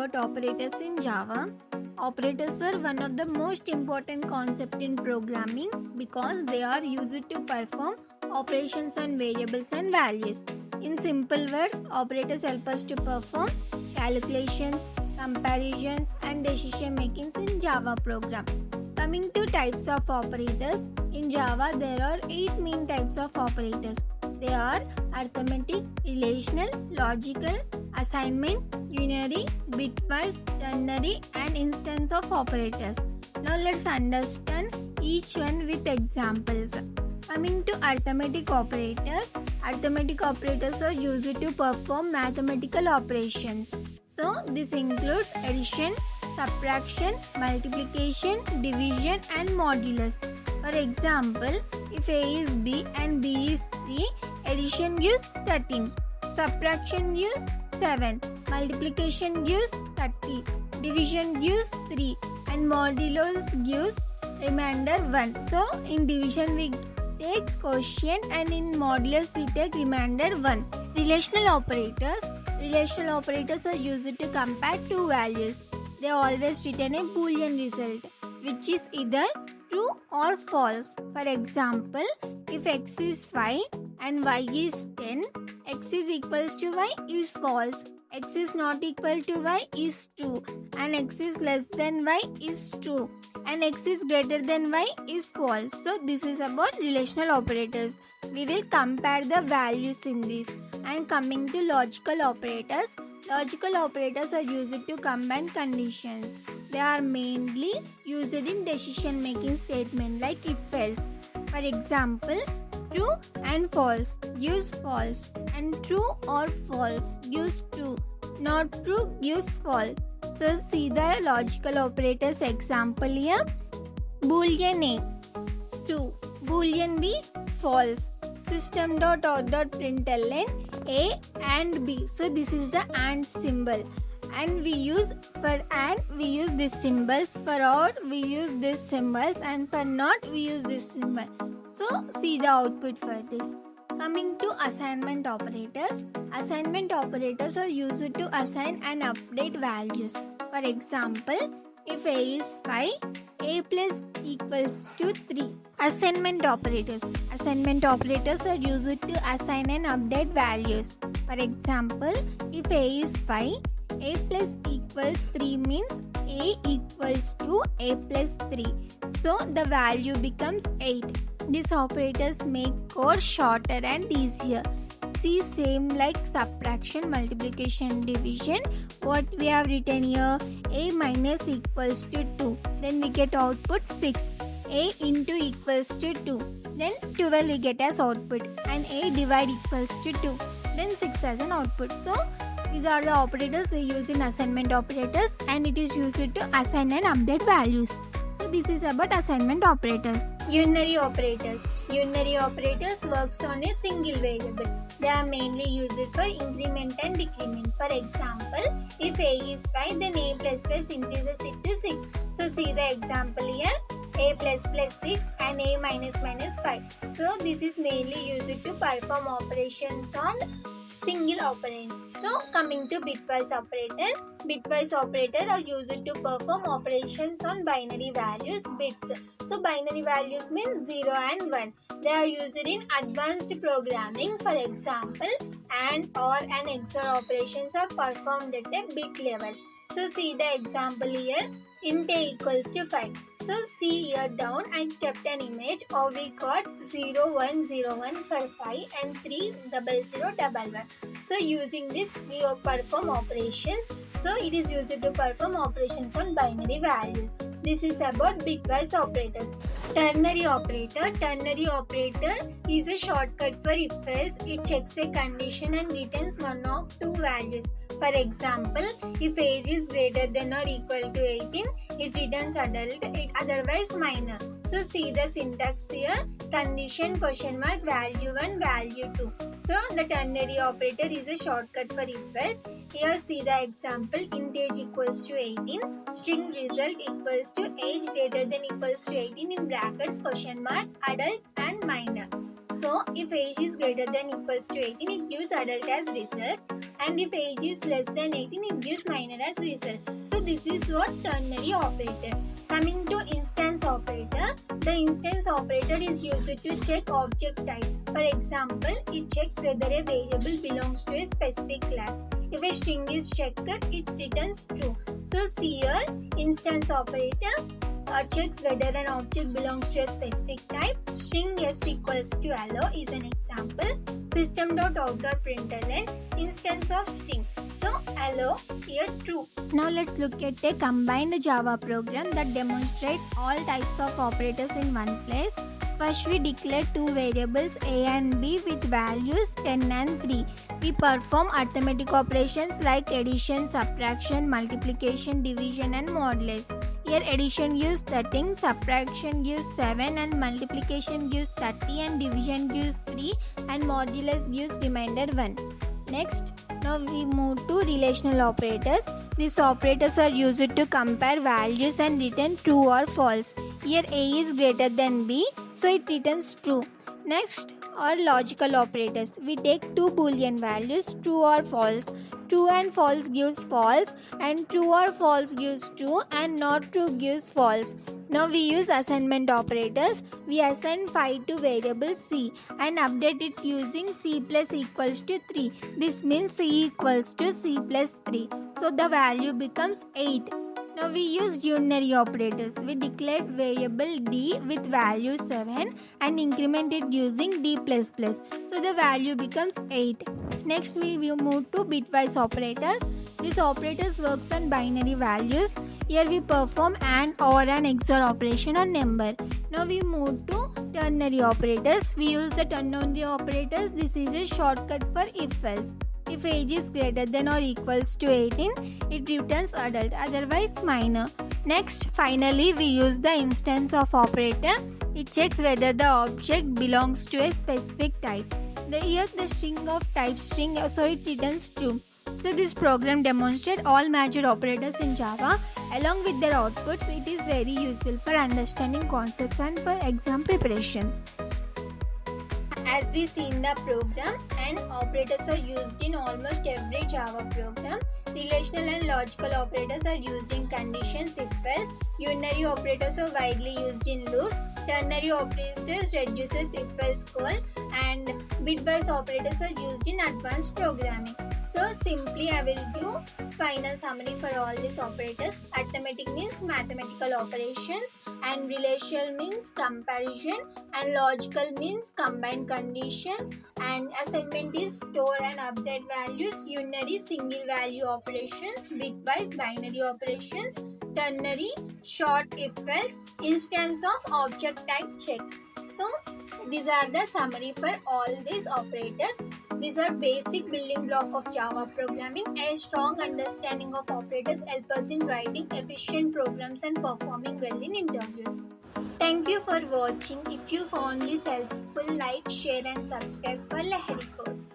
about operators in Java. Operators are one of the most important concepts in programming because they are used to perform operations on variables and values. In simple words, operators help us to perform calculations, comparisons, and decision makings in Java program. Coming to types of operators, in Java there are 8 main types of operators. They are arithmetic, relational, logical, assignment, unary, bitwise, ternary, and instanceof operators. Now let's understand each one with examples. Coming to arithmetic operators are used to perform mathematical operations. So this includes addition, subtraction, multiplication, division, and modulus. For example, if A is B and B is 3, addition gives 13, subtraction gives 7, multiplication gives 30, division gives 3, and modulus gives remainder 1. So in division we take quotient and in modulus we take remainder 1. Relational operators are used to compare two values. They always return a boolean result, which is either true or false. For example, if x is 5 and y is 10, x is equals to y is false, x is not equal to y is true, and x is less than y is true, and x is greater than y is false. So this is about relational operators. We will compare the values in this. And coming to logical operators are used to combine conditions. They are mainly used in decision making statement like if-else. For example, true and false gives false, and true or false gives true, not true gives false. So see the logical operators example here. Boolean A, true. Boolean B, false. System.out.println A and B. So this is the AND symbol. And we use for AND we use these symbols, for OR we use these symbols, and for NOT we use this symbol. So see the output for this. Coming to assignment operators are used to assign and update values. For example, if A is 5, A plus equals to 3. Assignment operators are used to assign and update values. For example, if A is 5, A plus equals 3 means A equals to A plus 3. So the value becomes 8. These operators make code shorter and easier. See, same like subtraction, multiplication, division. What we have written here, A minus equals to 2. Then we get output 6. A into equals to 2. Then 12 we get as output. And A divide equals to 2. Then 6 as an output. So these are the operators we use in assignment operators, and it is used to assign and update values. So this is about assignment operators. Unary operators works on a single variable. They are mainly used for increment and decrement. For example, if A is 5, then A plus plus increases it to 6. So see the example here. A plus plus 6 and A minus minus 5. So this is mainly used to perform operations on single operand. So coming to bitwise operator are used to perform operations on binary values, bits. So binary values means 0 and 1. They are used in advanced programming. For example, AND, OR and XOR operations are performed at a bit level. So see the example here. Int A equals to 5. So see here down I kept an image of we got 0101 for 5 and 30011. So using this we perform operations. So it is used to perform operations on binary values. This is about bitwise operators. Ternary operator is a shortcut for if-else. It checks a condition and returns one of two values. For example, if age is greater than or equal to 18, it returns adult, otherwise minor. So see the syntax here. Condition, question mark, value 1, value 2. So the ternary operator is a shortcut for if-else. Here see the example. Int age equals to 18. String result equals to age greater than equals to 18 in brackets, question mark, adult and minor. So So if age is greater than equals to 18, it gives adult as result, and if age is less than 18, it gives minor as result. So this is what ternary operator. Coming to instance operator, the instance operator is used to check object type. For example, it checks whether a variable belongs to a specific class. If a string is checked, it returns true. So here, instance operator checks whether an object belongs to a specific type. String s equals to hello is an example. System.out.println instance of string. So hello here true. Now let's look at a combined Java program that demonstrates all types of operators in one place. First, we declare two variables a and b with values 10 and 3. We perform arithmetic operations like addition, subtraction, multiplication, division and modulus. Here addition gives 13, subtraction gives 7 and multiplication gives 30 and division gives 3 and modulus gives remainder 1. Next, now we move to relational operators. These operators are used to compare values and return true or false. Here a is greater than b, so it returns true. Next are logical operators. We take two boolean values, true or false. True and false gives false, and true or false gives true, and not true gives false. Now we use assignment operators. We assign 5 to variable c and update it using c plus equals to 3. This means c equals to c plus 3. So the value becomes 8. Now we use unary operators. We declared variable d with value 7 and increment it using d++. So the value becomes 8. Next we will move to bitwise operators. These operators works on binary values. Here we perform AND, OR and XOR operation on number. Now we move to ternary operators. We use the ternary operators. This is a shortcut for if-else. If age is greater than or equals to 18, it returns adult, otherwise minor. Next, finally, we use the instanceof operator. It checks whether the object belongs to a specific type. Here the string of type string, so it returns true. So this program demonstrates all major operators in Java. Along with their outputs, it is very useful for understanding concepts and for exam preparations. As we see in the program, and operators are used in almost every Java program. Relational and logical operators are used in conditions if-else. Unary operators are widely used in loops. Ternary operators reduces if-else call, and bitwise operators are used in advanced programming. So simply I will do final summary for all these operators. Arithmetic means mathematical operations, and relational means comparison, and logical means combined conditions, and assignment is store and update values. Unary single value operations, bitwise binary operations, ternary short if-else, instance of object type check. So these are the summary for all these operators. These are basic building block of Java programming. A strong understanding of operators help us in writing efficient programs and performing well in interviews. Thank you for watching. If you found this helpful, like, share and subscribe for Lahari course.